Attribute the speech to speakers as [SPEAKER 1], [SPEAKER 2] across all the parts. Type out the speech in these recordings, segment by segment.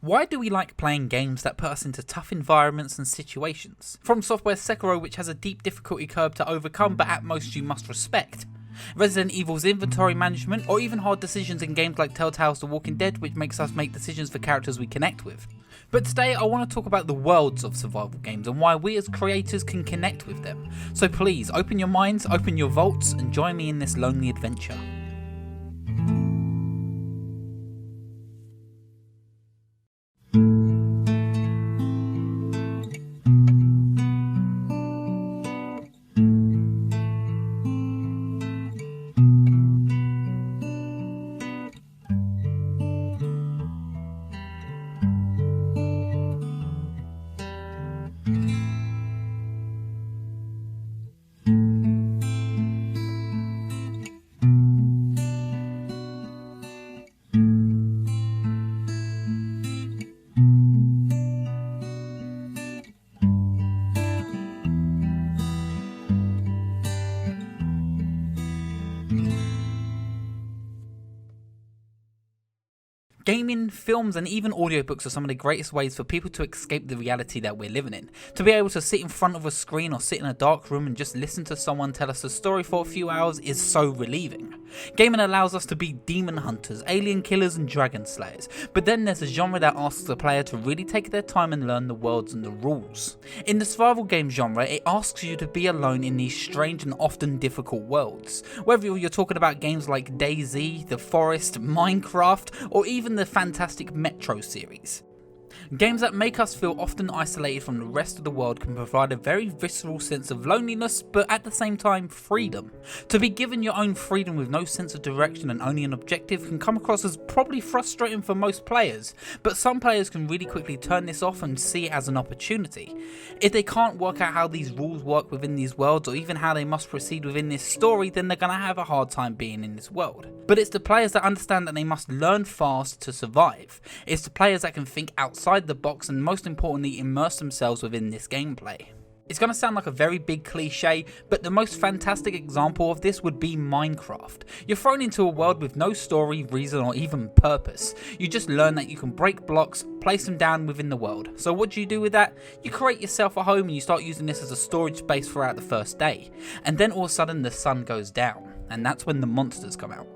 [SPEAKER 1] Why do we like playing games that put us into tough environments and situations? From Software's Sekiro, which has a deep difficulty curve to overcome but at most you must respect. Resident Evil's inventory management, or even hard decisions in games like Telltale's The Walking Dead, which makes us make decisions for characters we connect with. But today I want to talk about the worlds of survival games and why we as creators can connect with them. So please, open your minds, open your vaults, and join me in this lonely adventure. Gaming, films and even audiobooks are some of the greatest ways for people to escape the reality that we're living in. To be able to sit in front of a screen or sit in a dark room and just listen to someone tell us a story for a few hours is so relieving. Gaming allows us to be demon hunters, alien killers and dragon slayers, but then there's a genre that asks the player to really take their time and learn the worlds and the rules. In the survival game genre, it asks you to be alone in these strange and often difficult worlds. Whether you're talking about games like DayZ, The Forest, Minecraft, or even the fantastic Metro series. Games that make us feel often isolated from the rest of the world can provide a very visceral sense of loneliness, but at the same time freedom. To be given your own freedom with no sense of direction and only an objective can come across as probably frustrating for most players, but some players can really quickly turn this off and see it as an opportunity. If they can't work out how these rules work within these worlds or even how they must proceed within this story, then they're going to have a hard time being in this world. But it's the players that understand that they must learn fast to survive. It's the players that can think outside the box and most importantly immerse themselves within this gameplay. It's going to sound like a very big cliche, but the most fantastic example of this would be Minecraft. You're thrown into a world with no story, reason or even purpose. You just learn that you can break blocks, place them down within the world. So what do you do with that? You create yourself a home and you start using this as a storage space throughout the first day. And then all of a sudden the sun goes down, and that's when the monsters come out.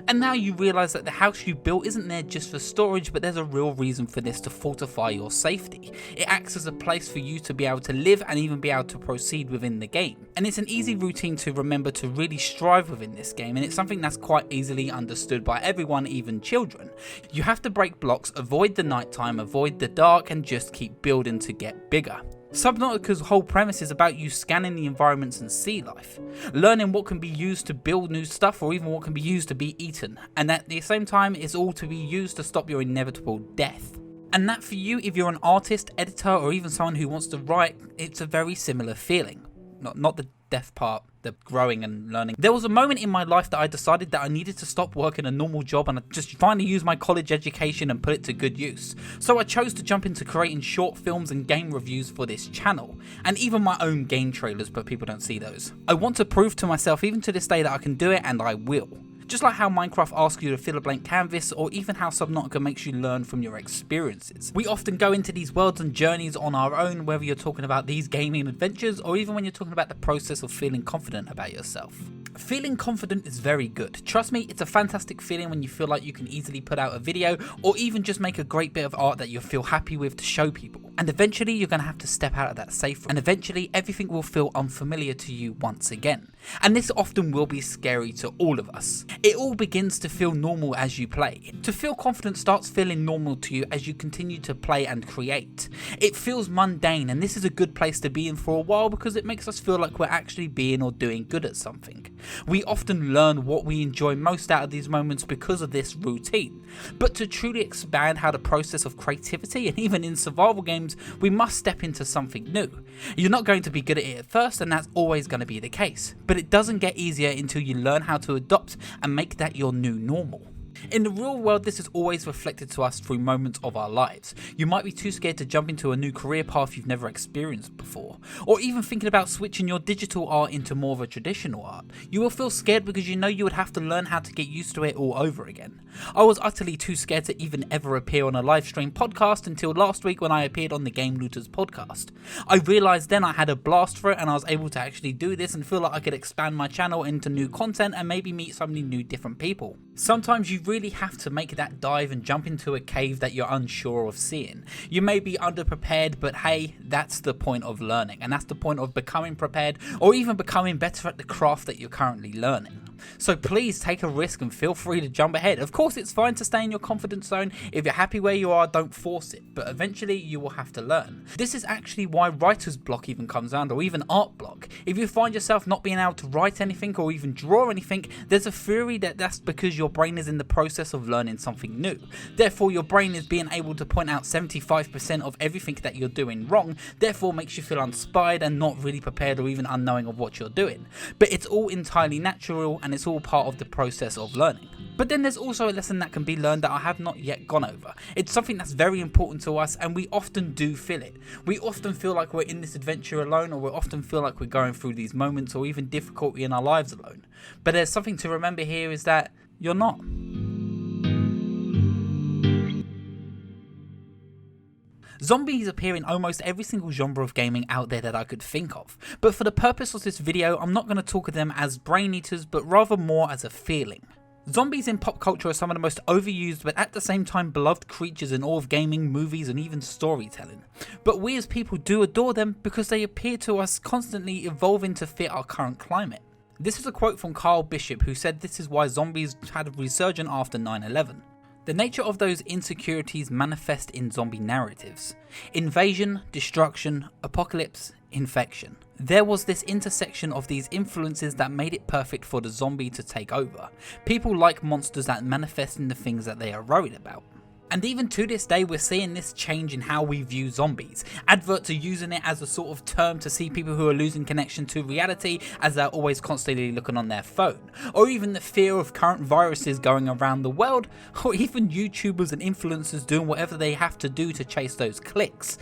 [SPEAKER 1] And now you realise that the house you built isn't there just for storage, but there's a real reason for this to fortify your safety. It acts as a place for you to be able to live and even be able to proceed within the game. And it's an easy routine to remember to really strive within this game, and it's something that's quite easily understood by everyone, even children. You have to break blocks, avoid the nighttime, avoid the dark, and just keep building to get bigger. Subnautica's whole premise is about you scanning the environments and sea life, learning what can be used to build new stuff or even what can be used to be eaten, and at the same time it's all to be used to stop your inevitable death. And that for you, if you're an artist, editor or even someone who wants to write, it's a very similar feeling. Not the death part, the growing and learning. There was a moment in my life that I decided that I needed to stop working a normal job and just finally use my college education and put it to good use. So I chose to jump into creating short films and game reviews for this channel, and even my own game trailers, but people don't see those. I want to prove to myself even to this day that I can do it, and I will. Just like how Minecraft asks you to fill a blank canvas, or even how Subnautica makes you learn from your experiences. We often go into these worlds and journeys on our own, whether you're talking about these gaming adventures or even when you're talking about the process of feeling confident about yourself. Feeling confident is very good. Trust me, it's a fantastic feeling when you feel like you can easily put out a video or even just make a great bit of art that you feel happy with to show people. And eventually you're going to have to step out of that safe room, and eventually everything will feel unfamiliar to you once again. And this often will be scary to all of us. It all begins to feel normal as you play. To feel confident starts feeling normal to you as you continue to play and create. It feels mundane, and this is a good place to be in for a while because it makes us feel like we're actually being or doing good at something. We often learn what we enjoy most out of these moments because of this routine. But to truly expand how the process of creativity, and even in survival games, we must step into something new. You're not going to be good at it at first, and that's always going to be the case. But it doesn't get easier until you learn how to adopt and make that your new normal. In the real world, this is always reflected to us through moments of our lives. You might be too scared to jump into a new career path you've never experienced before, or even thinking about switching your digital art into more of a traditional art. You will feel scared because you know you would have to learn how to get used to it all over again. I was utterly too scared to even ever appear on a live stream podcast until last week when I appeared on the Game Looters podcast. I realised then I had a blast for it and I was able to actually do this and feel like I could expand my channel into new content and maybe meet so many new different people. Sometimes you really have to make that dive and jump into a cave that you're unsure of seeing. You may be underprepared, but hey, that's the point of learning, and that's the point of becoming prepared or even becoming better at the craft that you're currently learning. So please take a risk and feel free to jump ahead. Of course, it's fine to stay in your confidence zone. If you're happy where you are, don't force it, but eventually you will have to learn. This is actually why writer's block even comes around, or even art block. If you find yourself not being able to write anything or even draw anything, there's a theory that that's because your brain is in the process of learning something new. Therefore, your brain is being able to point out 75% of everything that you're doing wrong, therefore makes you feel uninspired and not really prepared or even unknowing of what you're doing. But it's all entirely natural and it's all part of the process of learning. But then there's also a lesson that can be learned that I have not yet gone over. It's something that's very important to us and we often do feel it. We often feel like we're in this adventure alone, or we often feel like we're going through these moments or even difficulty in our lives alone. But there's something to remember here is that you're not. Zombies appear in almost every single genre of gaming out there that I could think of, but for the purpose of this video I'm not going to talk of them as brain eaters, but rather more as a feeling. Zombies in pop culture are some of the most overused but at the same time beloved creatures in all of gaming, movies and even storytelling. But we as people do adore them because they appear to us constantly evolving to fit our current climate. This is a quote from Carl Bishop, who said this is why zombies had a resurgence after 9/11. The nature of those insecurities manifest in zombie narratives. Invasion, destruction, apocalypse, infection. There was this intersection of these influences that made it perfect for the zombie to take over. People like monsters that manifest in the things that they are worried about. And even to this day we're seeing this change in how we view zombies. Adverts are using it as a sort of term to see people who are losing connection to reality as they're always constantly looking on their phone. Or even the fear of current viruses going around the world, or even YouTubers and influencers doing whatever they have to do to chase those clicks.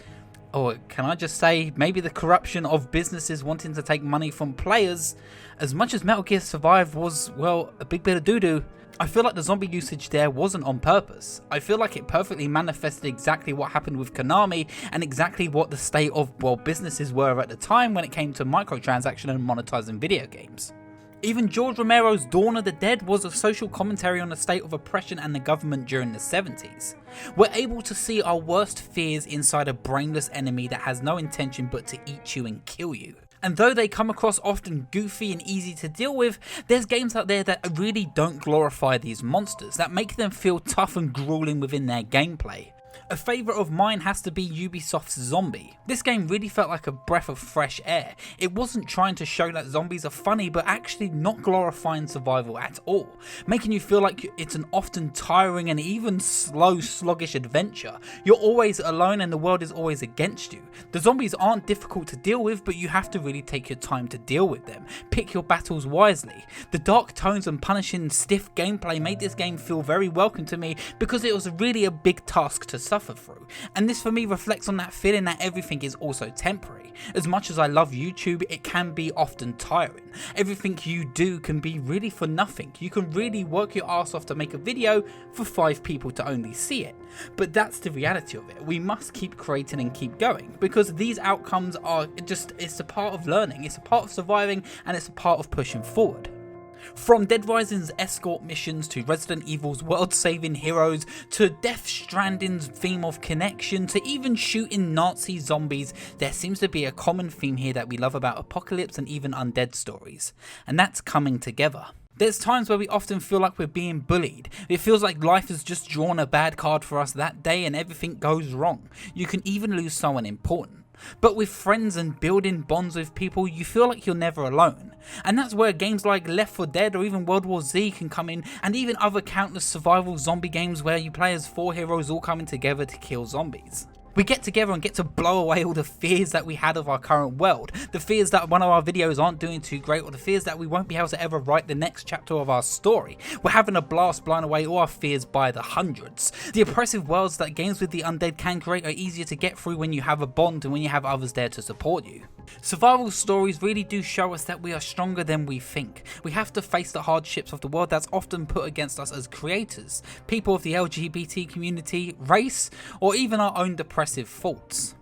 [SPEAKER 1] Or can I just say, maybe the corruption of businesses wanting to take money from players. As much as Metal Gear Survive was, well, a big bit of doo-doo, I feel like the zombie usage there wasn't on purpose. I feel like it perfectly manifested exactly what happened with Konami and exactly what the state of, well, businesses were at the time when it came to microtransaction and monetizing video games. Even George Romero's Dawn of the Dead was a social commentary on the state of oppression and the government during the 70s. We're able to see our worst fears inside a brainless enemy that has no intention but to eat you and kill you. And though they come across often goofy and easy to deal with, there's games out there that really don't glorify these monsters, that make them feel tough and grueling within their gameplay. A favourite of mine has to be Ubisoft's Zombie. This game really felt like a breath of fresh air. It wasn't trying to show that zombies are funny, but actually not glorifying survival at all, making you feel like it's an often tiring and even slow, sluggish adventure. You're always alone and the world is always against you. The zombies aren't difficult to deal with, but you have to really take your time to deal with them. Pick your battles wisely. The dark tones and punishing stiff gameplay made this game feel very welcome to me because it was really a big task to suffer through, and this for me reflects on that feeling that everything is also temporary. As much as I love YouTube, it can be often tiring. Everything you do can be really for nothing. You can really work your ass off to make a video for 5 people to only see it, but that's the reality of it. We must keep creating and keep going because these outcomes are just, it's a part of learning, it's a part of surviving, and it's a part of pushing forward. From Dead Rising's escort missions to Resident Evil's world-saving heroes to Death Stranding's theme of connection to even shooting Nazi zombies, there seems to be a common theme here that we love about apocalypse and even undead stories, and that's coming together. There's times where we often feel like we're being bullied. It feels like life has just drawn a bad card for us that day and everything goes wrong. You can even lose someone important. But with friends and building bonds with people, you feel like you're never alone. And that's where games like Left 4 Dead or even World War Z can come in, and even other countless survival zombie games where you play as 4 heroes all coming together to kill zombies. We get together and get to blow away all the fears that we had of our current world, the fears that one of our videos aren't doing too great, or the fears that we won't be able to ever write the next chapter of our story. We're having a blast blowing away all our fears by the hundreds. The oppressive worlds that games with the undead can create are easier to get through when you have a bond and when you have others there to support you. Survival stories really do show us that we are stronger than we think. We have to face the hardships of the world that's often put against us as creators, people of the LGBT community, race, or even our own depressive faults.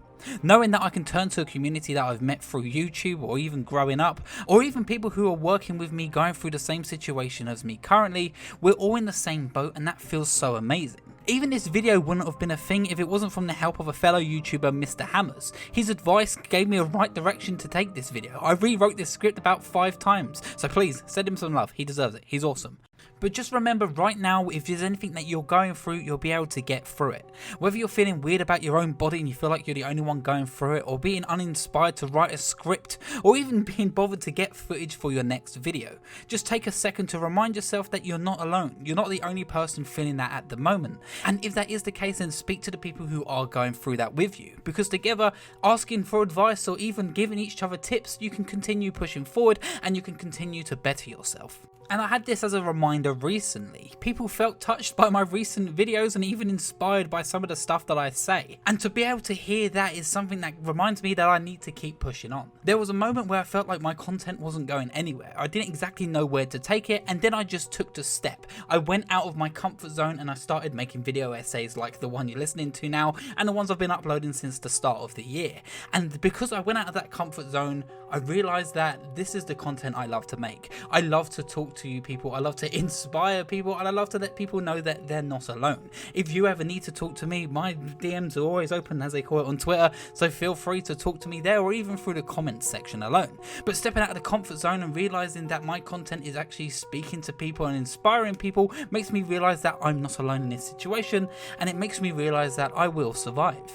[SPEAKER 1] Knowing that I can turn to a community that I've met through YouTube, or even growing up, or even people who are working with me going through the same situation as me currently, we're all in the same boat, and that feels so amazing. Even this video wouldn't have been a thing if it wasn't from the help of a fellow YouTuber, Mr. Hammers. His advice gave me a right direction to take this video. I rewrote this script about 5 times, so please send him some love, he deserves it, he's awesome. But just remember right now, if there's anything that you're going through, you'll be able to get through it. Whether you're feeling weird about your own body and you feel like you're the only one going through it, or being uninspired to write a script, or even being bothered to get footage for your next video, just take a second to remind yourself that you're not alone. You're not the only person feeling that at the moment. And if that is the case, then speak to the people who are going through that with you, because together, asking for advice or even giving each other tips, you can continue pushing forward and you can continue to better yourself. And I had this as a reminder recently. People felt touched by my recent videos and even inspired by some of the stuff that I say. And to be able to hear that is something that reminds me that I need to keep pushing on. There was a moment where I felt like my content wasn't going anywhere. I didn't exactly know where to take it, and then I just took the step. I went out of my comfort zone and I started making video essays like the one you're listening to now, and the ones I've been uploading since the start of the year. And because I went out of that comfort zone, I realized that this is the content I love to make. I love to talk to you people, I love to inspire people, and I love to let people know that they're not alone. If you ever need to talk to me, my DMs are always open, as they call it on Twitter, so feel free to talk to me there or even through the comments section alone. But stepping out of the comfort zone and realizing that my content is actually speaking to people and inspiring people makes me realize that I'm not alone in this situation, and it makes me realize that I will survive.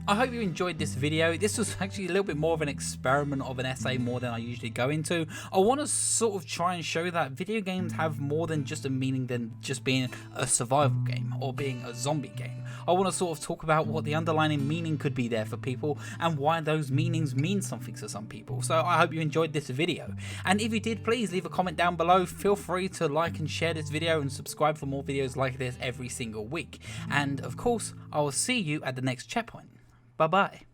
[SPEAKER 1] I hope you enjoyed this video. This was actually a little bit more of an experiment of an essay more than I usually go into. I want to sort of try and show that video games have more than just a meaning than just being a survival game or being a zombie game. I want to sort of talk about what the underlying meaning could be there for people and why those meanings mean something to some people. So I hope you enjoyed this video. And if you did, please leave a comment down below. Feel free to like and share this video and subscribe for more videos like this every single week. And of course, I will see you at the next checkpoint. Bye-bye.